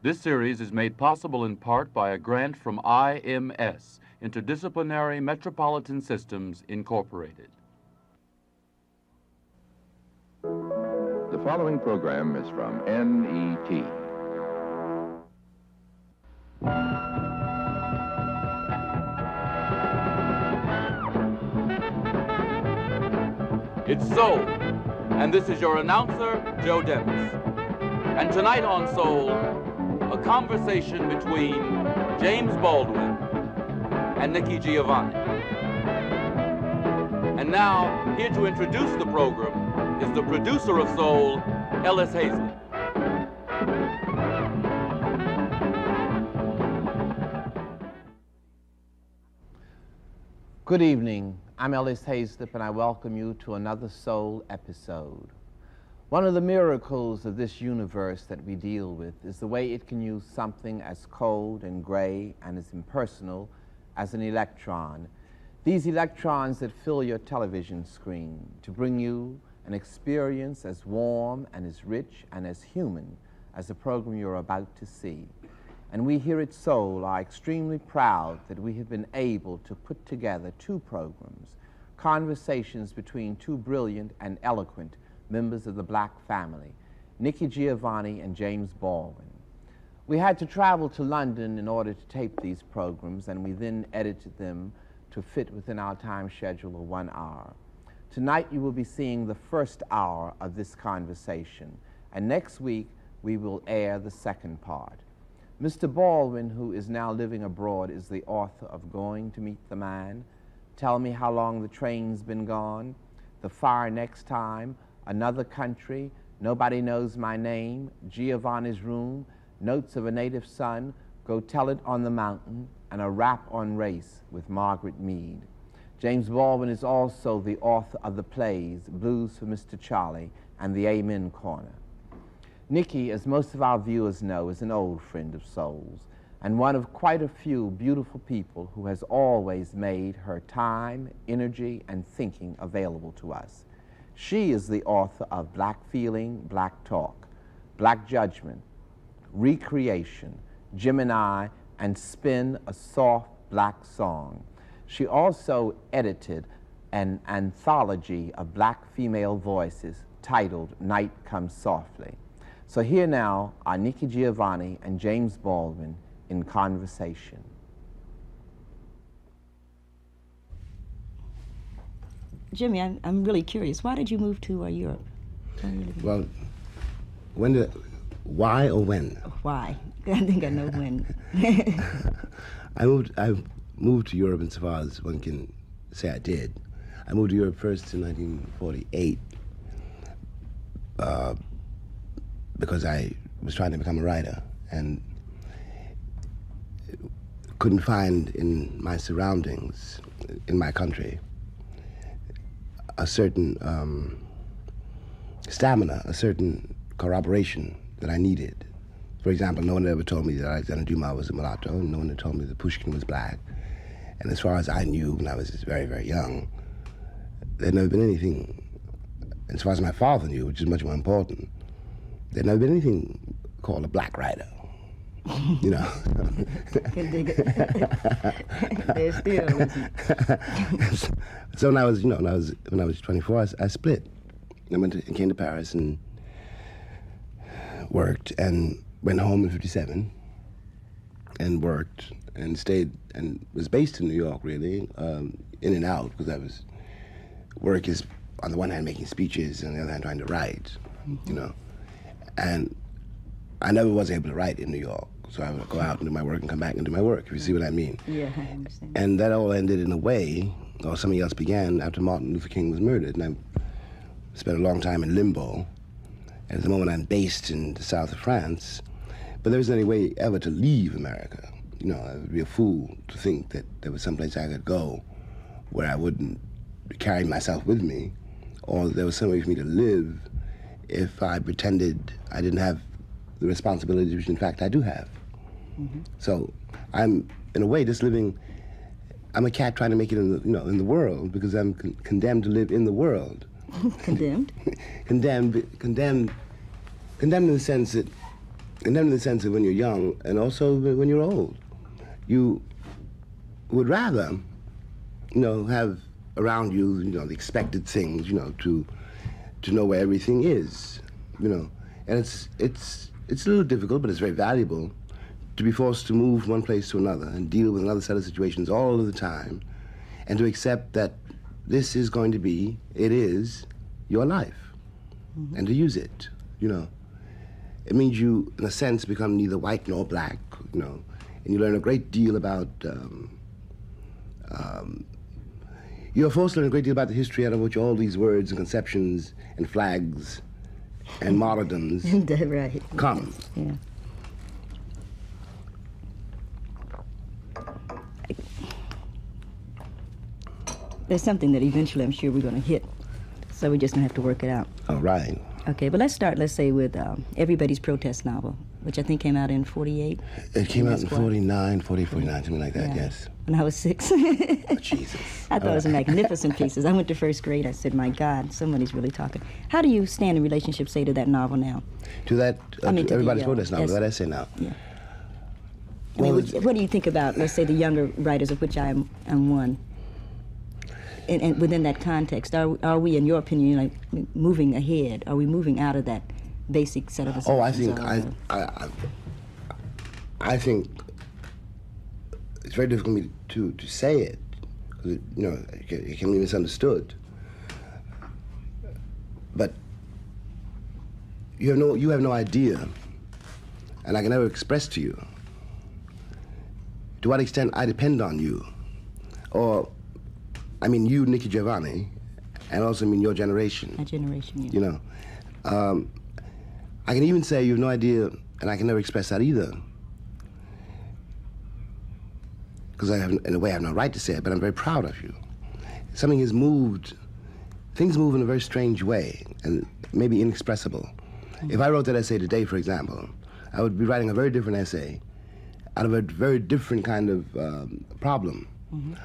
This series is made possible in part by a grant from IMS, Interdisciplinary Metropolitan Systems, Incorporated. The following program is from NET. It's Soul, and this is your announcer, Joe Dennis. And tonight on Soul, a conversation between James Baldwin and Nikki Giovanni. And now, here to introduce the program is the producer of Soul, Ellis Hazlett. Good evening. I'm Ellis Hazlett, and I welcome you to another Soul episode. One of the miracles of this universe that we deal with is the way it can use something as cold and gray and as impersonal as an electron. These electrons that fill your television screen to bring you an experience as warm and as rich and as human as the program you're about to see. And we here at Soul are extremely proud that we have been able to put together two programs, conversations between two brilliant and eloquent members of the black family, Nikki Giovanni and James Baldwin. We had to travel to London in order to tape these programs, and we then edited them to fit within our time schedule of 1 hour. Tonight you will be seeing the first hour of this conversation, and next week we will air the second part. Mr. Baldwin, who is now living abroad, is the author of Going to Meet the Man, Tell Me How Long the Train's Been Gone, The Fire Next Time, Another Country, Nobody Knows My Name, Giovanni's Room, Notes of a Native Son, Go Tell It on the Mountain, and A Rap on Race with Margaret Mead. James Baldwin is also the author of the plays Blues for Mr. Charlie and The Amen Corner. Nikki, as most of our viewers know, is an old friend of Soul's and one of quite a few beautiful people who has always made her time, energy, and thinking available to us. She is the author of Black Feeling, Black Talk, Black Judgment, Recreation, Gemini, and Spin a Soft Black Song. She also edited an anthology of black female voices titled Night Comes Softly. So here now are Nikki Giovanni and James Baldwin in conversation. Jimmy, I'm really curious. Why did you move to Europe? Well, why or when? Why? I think I know when. I moved to Europe insofar as one can say I did. I moved to Europe first in 1948 because I was trying to become a writer and couldn't find in my surroundings, in my country, a certain stamina, a certain corroboration that I needed. For example, no one ever told me that Alexander Dumas was a mulatto, and no one had told me that Pushkin was black. And as far as I knew when I was very, very young, there had never been anything, as far as my father knew, which is much more important, there had never been anything called a black writer. You know. Can dig it. There still isn't. So when I was 24, I split. I came to Paris and worked and went home in 57 and worked and stayed and was based in New York, really, in and out, because work is on the one hand making speeches and on the other hand trying to write, you know. And I never was able to write in New York, so I would go out and do my work and come back and do my work, if you see what I mean. Yeah, I understand. And that all ended in a way, or something else began after Martin Luther King was murdered, and I spent a long time in limbo. And at the moment I'm based in the south of France, but there wasn't any way ever to leave America. You know, I would be a fool to think that there was someplace I could go where I wouldn't carry myself with me, or there was some way for me to live if I pretended I didn't have the responsibilities which in fact I do have. Mm-hmm. So I'm, in a way, just living, I'm a cat trying to make it in the world, because I'm condemned to live in the world. Condemned? condemned in the sense that And then in the sense of when you're young and also when you're old. You would rather, have around you, the expected things, to know where everything is, And it's a little difficult, but it's very valuable to be forced to move one place to another and deal with another set of situations all of the time, and to accept that this is going to be, it is, your life, and to use it, It means you, in a sense, become neither white nor black, and you learn a great deal about, you're forced to learn a great deal about the history out of which all these words and conceptions and flags and martyrdoms Right. come. Yeah. There's something that eventually I'm sure we're going to hit, so we're just going to have to work it out. All right. Okay, but let's say, with Everybody's Protest novel, which I think came out in 48. It came out in Squad. 49, something like that, Yeah. yes. When I was 6. Oh, Jesus. I thought it was a magnificent piece. As I went to first grade, I said, my God, somebody's really talking. How do you stand in relationship, say, to that novel now? To that, I mean, to to Everybody's the, Protest novel, yes. that essay now. Yeah. I mean, what do you think about, let's say, the younger writers, of which I am one? And within that context, are we, in your opinion, like moving ahead? Are we moving out of that basic set of Oh, assumptions? I think it's very difficult for me to say it, because it can be misunderstood. But you have no idea, and I can never express to you to what extent I depend on you, or I mean you, Nikki Giovanni, and also your generation. My generation, yeah. I can even say you have no idea, and I can never express that either, because in a way I have no right to say it, but I'm very proud of you. Something has moved, things move in a very strange way, and maybe inexpressible. If I wrote that essay today, for example, I would be writing a very different essay out of a very different kind of problem.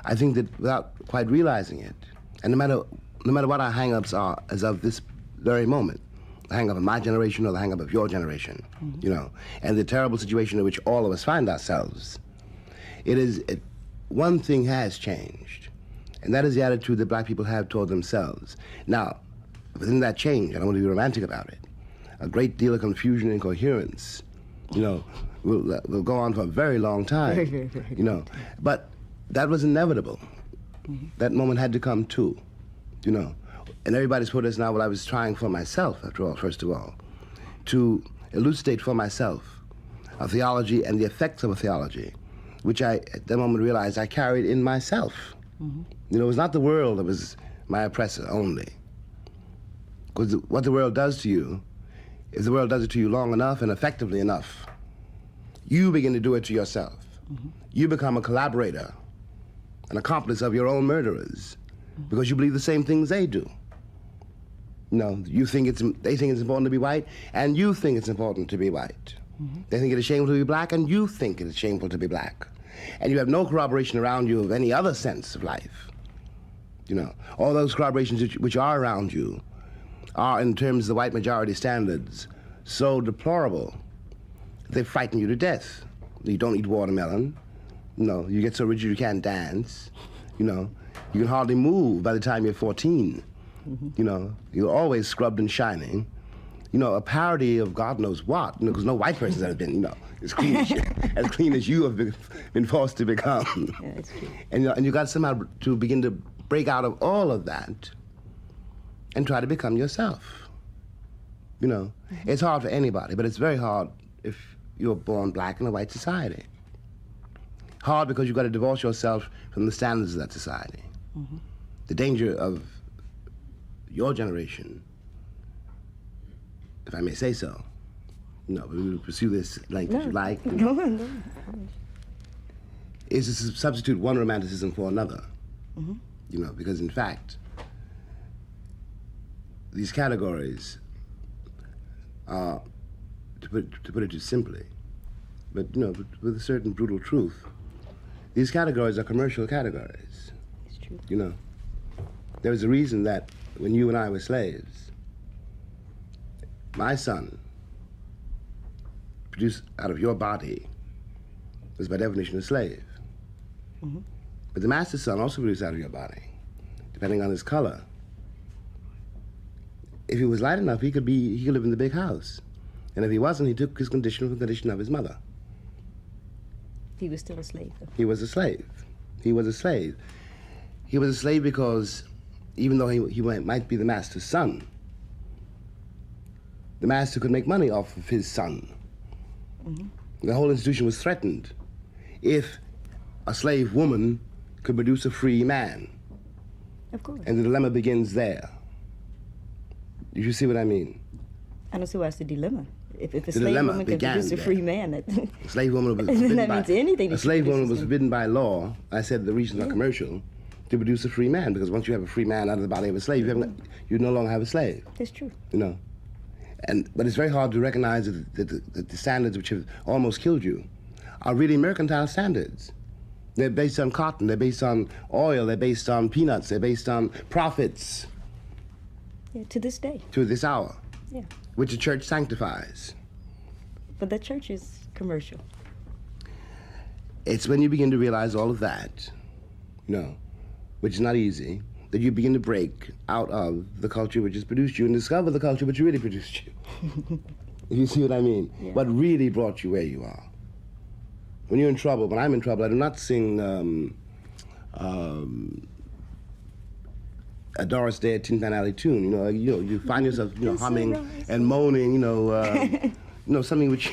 I think that without quite realizing it, and no matter what our hang-ups are as of this very moment, the hang-up of my generation or the hang-up of your generation, and the terrible situation in which all of us find ourselves, one thing has changed, and that is the attitude that black people have toward themselves. Now, within that change, I don't want to be romantic about it, a great deal of confusion and incoherence, will go on for a very long time, Very. But that was inevitable. That moment had to come too, And Everybody's Protest novel, I was trying for myself, after all, first of all, to elucidate for myself a theology and the effects of a theology, which I, at that moment, realized I carried in myself. It was not the world that was my oppressor only. Because what the world does to you, if the world does it to you long enough and effectively enough, you begin to do it to yourself. You become a collaborator, an accomplice of your own murderers, because you believe the same things they do. They think it's important to be white, and you think it's important to be white. They think it is shameful to be black, and you think it is shameful to be black. And you have no corroboration around you of any other sense of life. All those corroborations which are around you are, in terms of the white majority standards, so deplorable, they frighten you to death. You don't eat watermelon. You get so rigid you can't dance. You can hardly move by the time you're 14. You're always scrubbed and shining. A parody of God knows what, because no white person's ever been, as clean as you have been forced to become. Yeah, it's true. And you got somehow to begin to break out of all of that and try to become yourself. It's hard for anybody, but it's very hard if you're born black in a white society. Hard because you've got to divorce yourself from the standards of that society. The danger of your generation, if I may say so, we will pursue this length if you like, Go on. is to substitute one romanticism for another. Because in fact, these categories are, to put it too simply, but with a certain brutal truth, these categories are commercial categories. It's true. There was a reason that when you and I were slaves, my son produced out of your body was by definition a slave. Mm-hmm. But the master's son also produced out of your body, depending on his color. If he was light enough, he could live in the big house. And if he wasn't, he took his condition from the condition of his mother. He was still a slave, though. He was a slave. He was a slave. He was a slave because even though he might be the master's son, the master could make money off of his son. Mm-hmm. The whole institution was threatened if a slave woman could produce a free man. Of course. And the dilemma begins there. Do you see what I mean? I don't see why it's a dilemma. If a The slave dilemma woman can began produce a there. free man, that A slave woman was That forbidden means anything that a she slave woman produces was then. forbidden by law. I said the reason of commercial to produce a free man, because once you have a free man out of the body of a slave, you no longer have a slave. that's true. You know, but it's very hard to recognize that the standards which have almost killed you are really mercantile standards. They're based on cotton. They're based on oil. They're based on peanuts. They're based on profits Yeah, to this day. to this hour, Yeah. which the church sanctifies. But the church is commercial. It's when you begin to realize all of that, which is not easy, that you begin to break out of the culture which has produced you and discover the culture which really produced you. If you see what I mean? Yeah. What really brought you where you are. When you're in trouble, when I'm in trouble, I do not sing a Doris Day Tin Pan Alley tune. You find yourself, humming and moaning, something which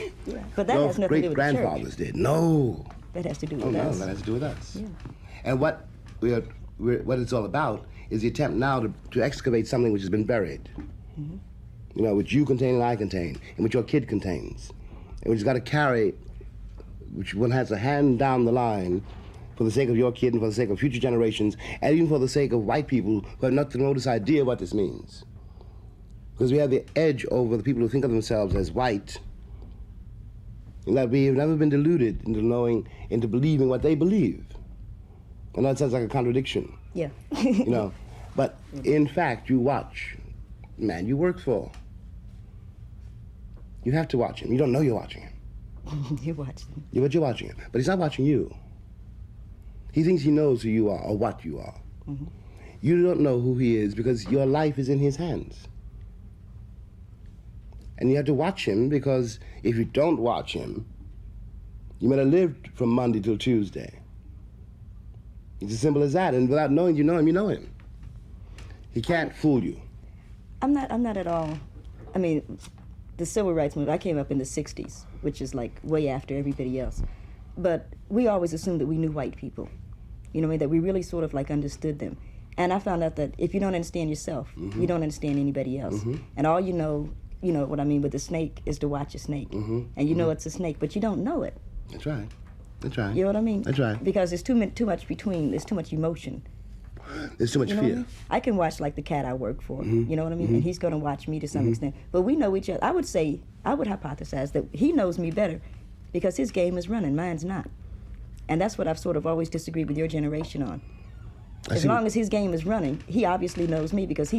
But that your has nothing to do with the church. great-grandfathers did. No. That has to do with Oh, no, us. that has to do with us. Yeah. And what it's all about is the attempt now to excavate something which has been buried. Mm-hmm. Which you contain and I contain, and which your kid contains, and which has got to carry, which one has to hand down the line for the sake of your kid and for the sake of future generations, and even for the sake of white people who have not the remotest idea what this means. Because we have the edge over the people who think of themselves as white, and that we have never been deluded into believing what they believe. And that sounds like a contradiction, Yeah. But in fact, you watch the man you work for. You have to watch him. You don't know you're watching him. You watch them. But you're watching him. But he's not watching you. He thinks he knows who you are or what you are. Mm-hmm. You don't know who he is because your life is in his hands. And you have to watch him because if you don't watch him, you might have lived from Monday till Tuesday. It's as simple as that. And without knowing you know him, you know him. He can't fool you. I'm not at all. I mean, the civil rights movement, I came up in the 60s, which is like way after everybody else. But we always assumed that we knew white people. You know what I mean? That we really sort of like understood them. And I found out that if you don't understand yourself, you don't understand anybody else. And all you know what I mean with the snake is to watch a snake. And you know it's a snake, but you don't know it. That's right. That's right. You know what I mean? That's right. Because there's too much between, there's too much emotion. There's too much You know what I fear. mean? I can watch like the cat I work for, you know what I mean? And he's gonna watch me to some extent. But we know each other. I would hypothesize that he knows me better because his game is running, mine's not. And that's what I've sort of always disagreed with your generation on. As long as his game is running, he obviously knows me because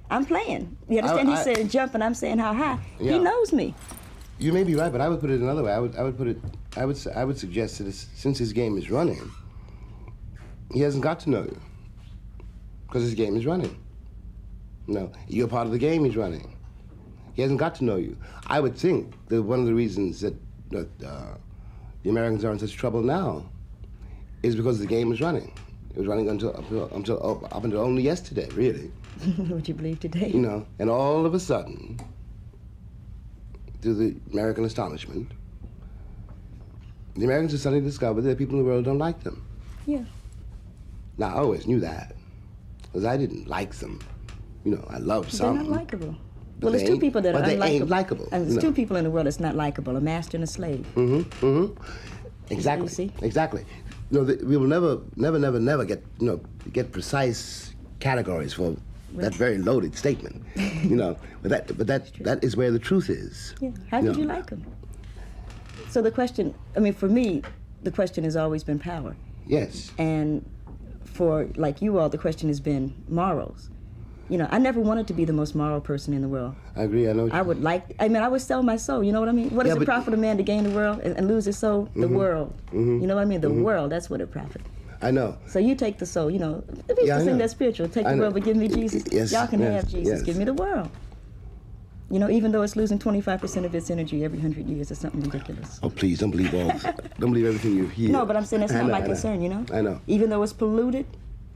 I'm playing. You understand? He's saying jump and I'm saying how high. Yeah. He knows me. You may be right, but I would put it another way. I would suggest that since his game is running, he hasn't got to know you because his game is running. No, you're part of the game he's running. He hasn't got to know you. I would think that one of the reasons that the Americans are in such trouble now is because the game is running. It was running up until only yesterday, really. Would you believe today? And all of a sudden, through the American astonishment, the Americans have suddenly discovered that people in the world don't like them. Yeah. Now, I always knew that, because I didn't like them. I loved some. They're not likable. But Well, there's they two ain't- people that are but they unlikable. ain't likable, And there's two people in the world that's not likable, a master and a slave. Exactly. You see? Exactly. We will never get precise categories for that very loaded statement. But that is where the truth is. Yeah. How did you like him? So the question, for me, the question has always been power. Yes. And for, like you all, the question has been morals. You know, I never wanted to be the most moral person in the world. I agree. I know. I would sell my soul. You know what I mean? What does it profit a man to gain the world and lose his soul? The world. You know what I mean? The world. That's what it profits. I know. So you take the soul. You know, the thing that's spiritual. Take the world, but give me Jesus. Yes, Y'all can have Jesus. Yes. Give me the world. You know, even though it's losing 25% of its energy every 100 years, it's something ridiculous. Oh, please, don't believe don't believe everything you hear. No, but I'm saying that's not my concern, you know? I know. Even though it's polluted,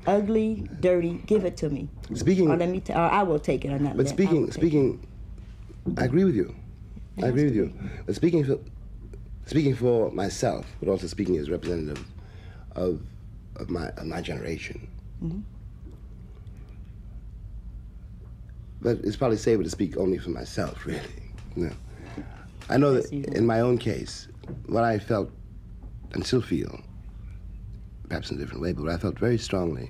ugly, dirty, give it to me. Speaking... Or or I will take it or not. But speaking, I agree with you. I agree with you. But speaking for myself, but also speaking as representative of my generation. But it's probably safer to speak only for myself, really. You know, I know that in my own case, what I felt and still feel, perhaps in a different way, but what I felt very strongly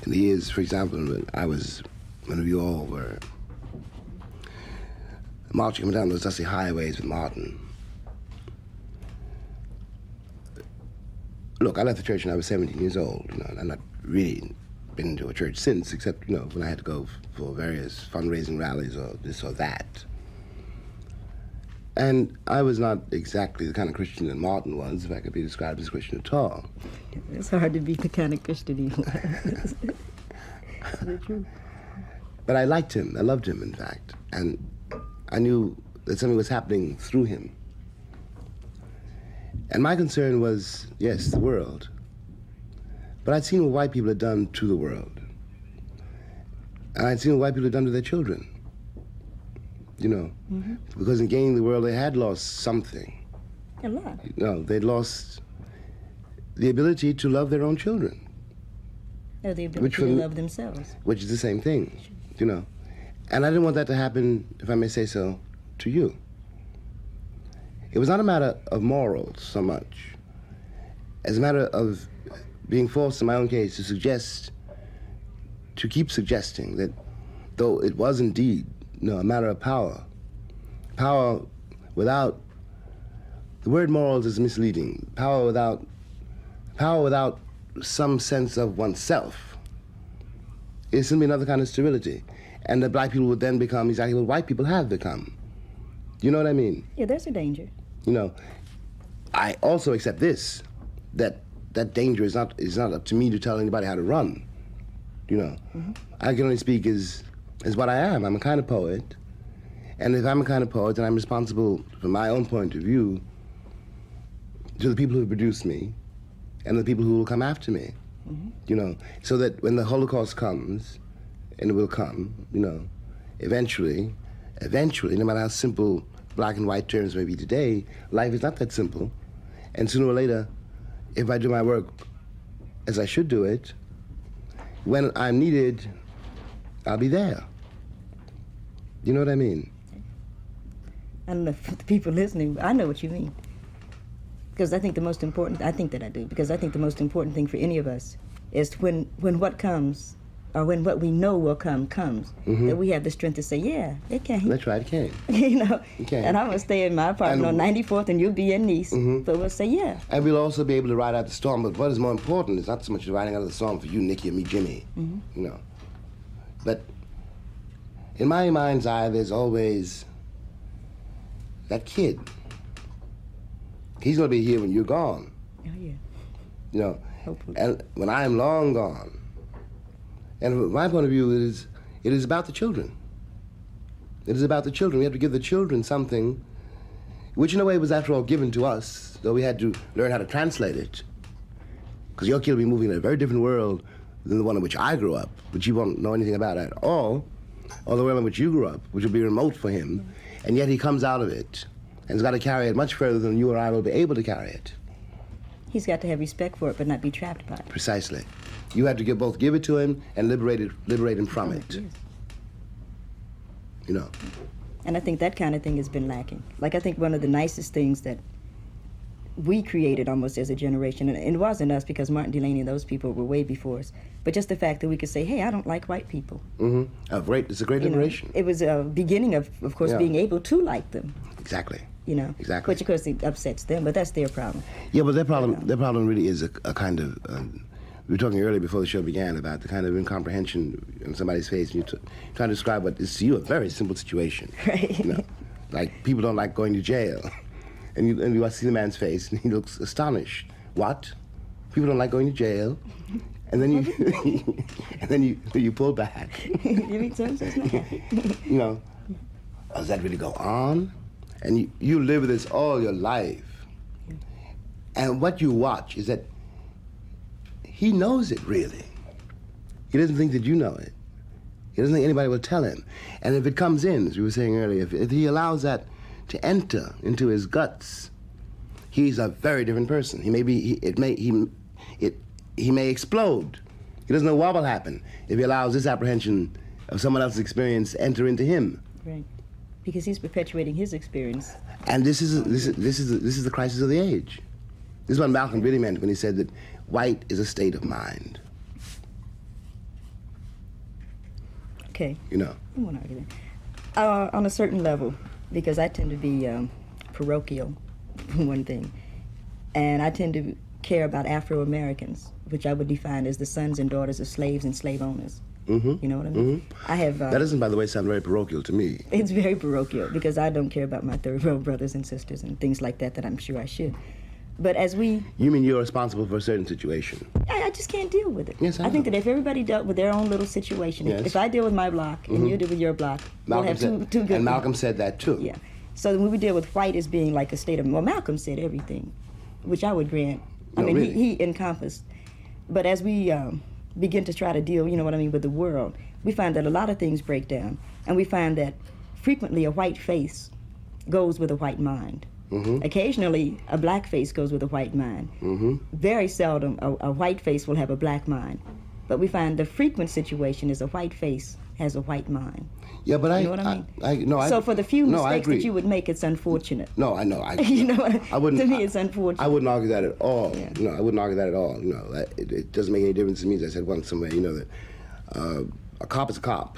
in the years, for example, when we all were marching down those dusty highways with Martin. Look, I left the church when I was 17 years old. You know, and I've not really been to a church since, except, you know, when I had to go for various fundraising rallies or this or that. And I was not exactly the kind of Christian that Martin was, if I could be described as a Christian at all. It's hard to be the kind of Christian he was. But I liked him. I loved him, in fact. And I knew that something was happening through him. And my concern was, yes, the world. But I'd seen what white people had done to the world. And I'd seen what white people had done to their children. You know, because in gaining the world, they had lost something. A lot. You know, they'd lost the ability to love their own children. Or the ability to love themselves. Which is the same thing, you know. And I didn't want that to happen, if I may say so, to you. It was not a matter of morals so much as a matter of being forced, in my own case, to keep suggesting that though it was indeed, you know, a matter of power without, the word morals is misleading, power without some sense of oneself is simply another kind of sterility. And that black people would then become exactly what white people have become. You know what I mean? Yeah, there's a danger. You know, I also accept this, that danger is not up to me to tell anybody how to run. You know, I can only speak as what I am. I'm a kind of poet. And if I'm a kind of poet, then I'm responsible, from my own point of view, to the people who produced me and the people who will come after me. You know, so that when the Holocaust comes, and it will come, you know, eventually, no matter how simple black and white terms may be today, life is not that simple. And sooner or later, if I do my work as I should do it, when I'm needed, I'll be there. You know what I mean? And the people listening, I know what you mean. Because I think the most important thing for any of us is when what comes, or when what we know will come comes, that we have the strength to say, yeah, it can. That's right, it can. You know, it can. And I'm going to stay in my apartment on 94th and you'll be in Nice, but we'll say, yeah. And we'll also be able to ride out the storm, but what is more important is not so much riding out of the storm for you, Nikki, or me, Jimmy, you know. But in my mind's eye, there's always that kid. He's going to be here when you're gone. Oh, yeah. You know, hopefully. And when I'm long gone. And from my point of view, it is about the children. It is about the children. We have to give the children something, which in a way was, after all, given to us, though we had to learn how to translate it. Because your kid will be moving in a very different world than the one in which I grew up, which you won't know anything about at all, or the world in which you grew up, which will be remote for him, and yet he comes out of it and has got to carry it much further than you or I will be able to carry it. He's got to have respect for it, but not be trapped by it. Precisely. You have to both give it to him and liberate him from it. Yes. You know. And I think that kind of thing has been lacking. Like, I think one of the nicest things that we created almost as a generation, and it wasn't us because Martin Delany and those people were way before us, but just the fact that we could say, hey, I don't like white people. It's a great liberation. It was a beginning of course, being able to like them. Exactly. You know, exactly. Which of course it upsets them, but that's their problem. Yeah, but their problem really is a kind of we were talking earlier before the show began about the kind of incomprehension on somebody's face, and you're trying to describe what is to you a very simple situation. Right. You know, like people don't like going to jail. And you see the man's face, and he looks astonished. What? People don't like going to jail? And then you pull back. You mean so? You know, does that really go on? And you live with this all your life. And what you watch is that he knows it, really. He doesn't think that you know it. He doesn't think anybody will tell him. And if it comes in, as we were saying earlier, if he allows that to enter into his guts, he's a very different person. He may explode. He doesn't know what will happen if he allows this apprehension of someone else's experience to enter into him. Right. Because he's perpetuating his experience. And this is the crisis of the age. This is what Malcolm really meant when he said that white is a state of mind. Okay. You know. I won't argue that. On a certain level, because I tend to be parochial, for one thing, and I tend to care about Afro-Americans, which I would define as the sons and daughters of slaves and slave owners. Mm-hmm. You know what I mean? Mm-hmm. I have. That doesn't, by the way, sound very parochial to me. It's very parochial because I don't care about my third-row brothers and sisters and things like that I'm sure I should. But as we... You mean you're responsible for a certain situation? I just can't deal with it. Yes, I think know. that if everybody dealt with their own little situation, Yes. if I deal with my block and you deal with your block, we'll have two good... And Malcolm said that too. Yeah. So when we deal with white as being like a state of... Well, Malcolm said everything, which I would grant. No, really? He encompassed. But as we begin to try to deal, you know what I mean, with the world, we find that a lot of things break down. And we find that frequently a white face goes with a white mind. Mm-hmm. Occasionally, a black face goes with a white mind. Mm-hmm. Very seldom, a white face will have a black mind. But we find the frequent situation is a white face has a white mind. Yeah, but You know what I mean? So for the few mistakes that you would make, it's unfortunate. No, I know. You know, I wouldn't. To me, it's unfortunate. I wouldn't argue that at all. Yeah. No, I wouldn't argue that at all. No, it doesn't make any difference to me. As I said once somewhere, you know, that a cop is a cop.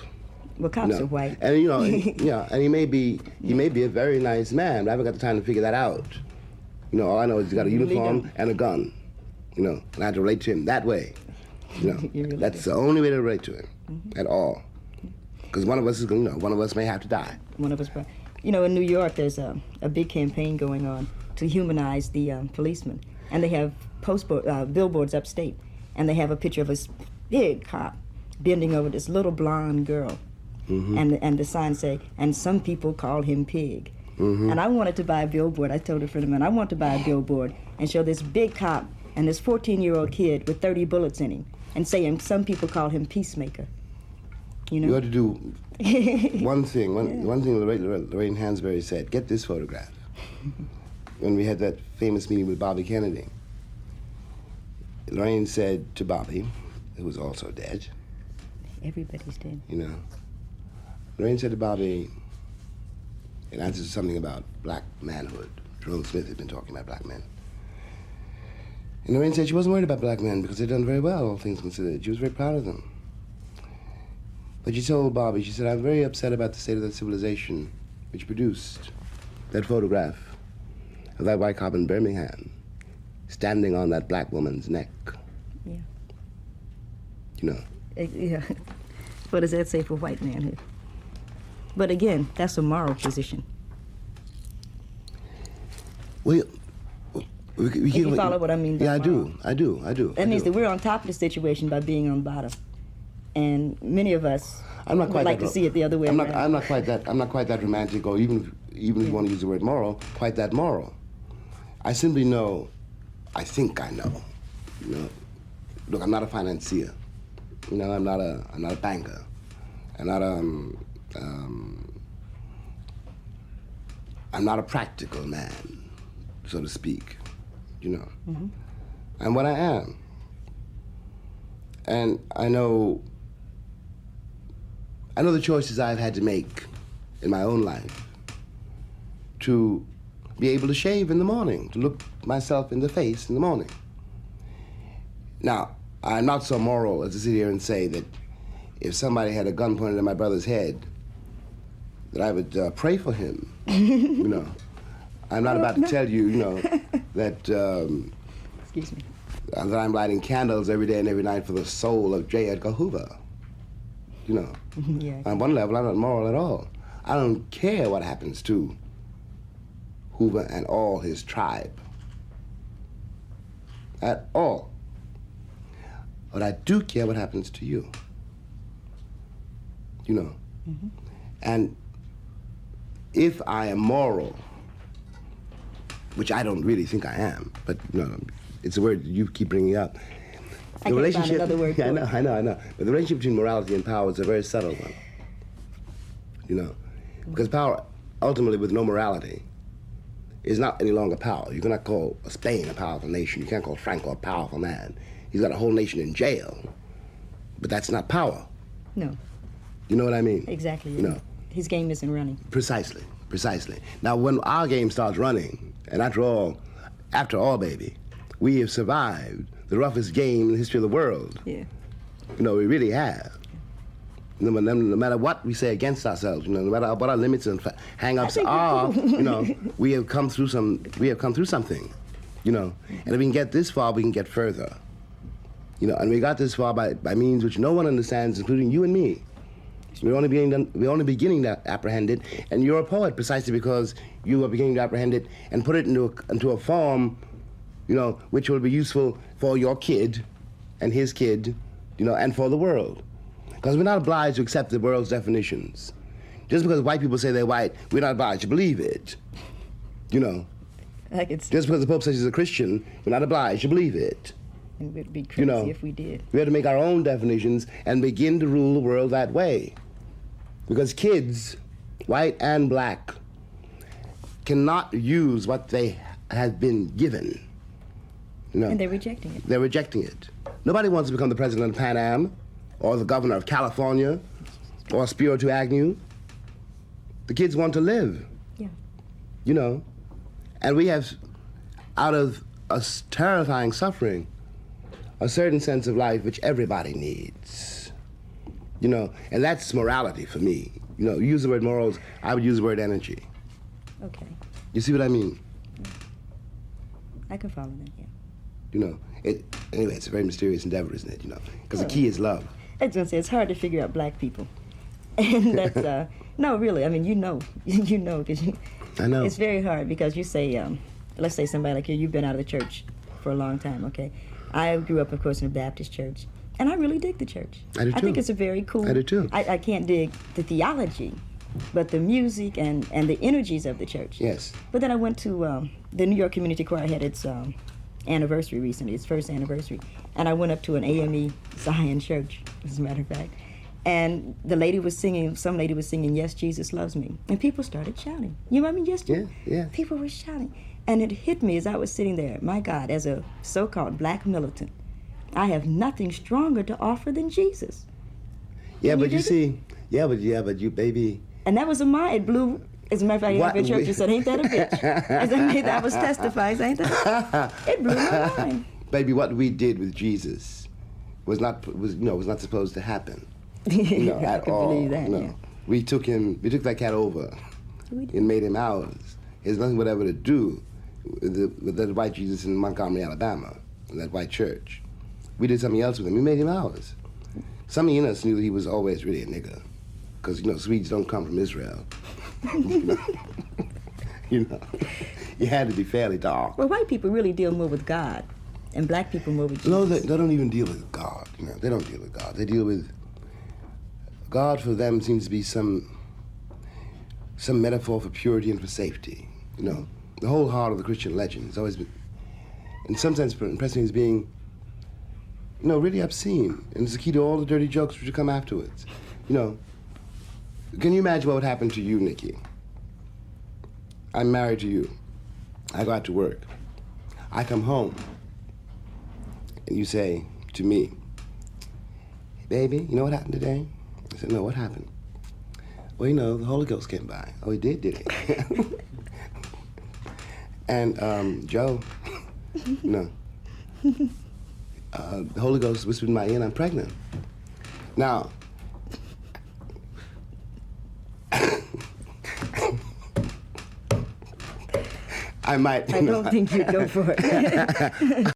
Well, cops are white. And you know, and he may be a very nice man, but I haven't got the time to figure that out. You know, all I know is he's got a uniform and a gun. You know, and I have to relate to him that way. You know, really that's the only way to relate to him at all. Because one of us is, one of us may have to die. One of us, you know, in New York, there's a big campaign going on to humanize the policeman, and they have billboards upstate, and they have a picture of a big cop bending over this little blonde girl. Mm-hmm. And the sign say, and some people call him Pig. Mm-hmm. And I wanted to buy a billboard. I told a friend of mine, I want to buy a billboard and show this big cop and this 14-year-old kid with 30 bullets in him and saying some people call him Peacemaker. You know? You ought to do one thing. One thing Lorraine Hansberry said, get this photograph. When we had that famous meeting with Bobby Kennedy, Lorraine said to Bobby, who was also dead. Everybody's dead. You know. Lorraine said to Bobby, in answer to something about black manhood, Jerome Smith had been talking about black men. And Lorraine said she wasn't worried about black men because they'd done very well, all things considered. She was very proud of them. But she told Bobby, she said, I'm very upset about the state of that civilization which produced that photograph of that white cop in Birmingham standing on that black woman's neck. Yeah. You know. Yeah. What does that say for white manhood? But again, that's a moral position. Well, you follow what I mean? Yeah, I do. That means that we're on top of the situation by being on bottom. And many of us would like to see it the other way around. I'm not quite that romantic, or even if you want to use the word moral, quite that moral. I simply know, I think I know. You know, look, I'm not a financier. You know, I'm not a banker. I'm not a practical man, so to speak. You know, I'm what I am, and I know the choices I've had to make in my own life to be able to shave in the morning, to look myself in the face in the morning. Now, I'm not so moral as to sit here and say that if somebody had a gun pointed at my brother's head, that I would pray for him. You know, I'm not about to tell you, you know, that Excuse me. That I'm lighting candles every day and every night for the soul of J. Edgar Hoover. You know, Yeah. on one level, I'm not moral at all. I don't care what happens to Hoover and all his tribe. At all. But I do care what happens to you. You know. And if I am moral, which I don't really think I am, but you know, it's a word you keep bringing up. I can't find another word Yeah, for I know. But the relationship between morality and power is a very subtle one. You know, because power, ultimately, with no morality, is not any longer power. You cannot call Spain a powerful nation. You can't call Franco a powerful man. He's got a whole nation in jail, but that's not power. No, You know what I mean? exactly. You know, His game isn't running. precisely. Now, when our game starts running, and after all, baby, we have survived the roughest game in the history of the world. Yeah. You know, we really have. No matter what we say against ourselves, you know, no matter what our limits and hang-ups are, you know, we have come through something, you know. And if we can get this far, we can get further. You know, and we got this far by means which no one understands, including you and me. We're only beginning to apprehend it, and you're a poet precisely because you are beginning to apprehend it and put it into a form, you know, which will be useful for your kid and his kid, you know, and for the world. Because we're not obliged to accept the world's definitions. Just because white people say they're white, we're not obliged to believe it. You know, I could see. just because the Pope says he's a Christian, we're not obliged to believe it. It would be crazy You know, if we did. we have to make our own definitions and begin to rule the world that way. Because kids, white and black, cannot use what they have been given. You know, And they're rejecting it. they're rejecting it. Nobody wants to become the president of Pan Am, or the governor of California, or Spiro Agnew. The kids want to live. Yeah. You know, and we have, out of a terrifying suffering, a certain sense of life which everybody needs. You know, and that's morality for me. You know, you use the word morals, I would use the word energy. Okay. You see what I mean? I can follow that, yeah. You know, anyway, it's a very mysterious endeavor, isn't it? You know, because the key is love. I was gonna say it's hard to figure out black people, and that's no, really. I mean, you know, because I know. it's very hard because you say, let's say somebody like you, you've been out of the church for a long time. Okay, I grew up, of course, in a Baptist church, and I really dig the church. I do too. I think it's a very cool. I do too. I can't dig the theology, but the music and the energies of the church. Yes. But then I went to the New York Community Choir had its anniversary recently, its first anniversary, and I went up to an AME Zion church, as a matter of fact, and some lady was singing, "Yes, Jesus Loves Me," and people started shouting. You know what I mean? Yes, Jesus. Yeah. People were shouting, and it hit me as I was sitting there. My God, as a so-called black militant, I have nothing stronger to offer than Jesus. Yeah, Can you but you dig see, but you, baby. And that was it blew. As a matter of fact, What I in church we- and said, "Ain't that a bitch?" As I was testifying, "Ain't that?" It blew my mind. Baby, what we did with Jesus was not supposed to happen. You know, I at could all. believe that. No. Yeah. We took that cat over We did. and made him ours. There's nothing whatever to do with that white Jesus in Montgomery, Alabama, in that white church. We did something else with him. We made him ours. Something in us knew that he was always really a nigger, because Swedes don't come from Israel. You know, you had to be fairly dark. Well, white people really deal more with God, and black people more with Jesus. No, they don't even deal with God. You know, they don't deal with God. They deal with God. For them, seems to be some metaphor for purity and for safety. You know, the whole heart of the Christian legend has always been, in some sense, impressed me as being, really obscene, and it's the key to all the dirty jokes which come afterwards. You know, can you imagine what would happen to you, Nikki? I'm married to you. I go out to work. I come home. And you say to me, "Baby, you know what happened today?" I said, "No, what happened?" "Well, the Holy Ghost came by." "Oh, he did he?" And Joe, the Holy Ghost whispered in my ear, "I'm pregnant." Now, I might. I don't think you'd go for it.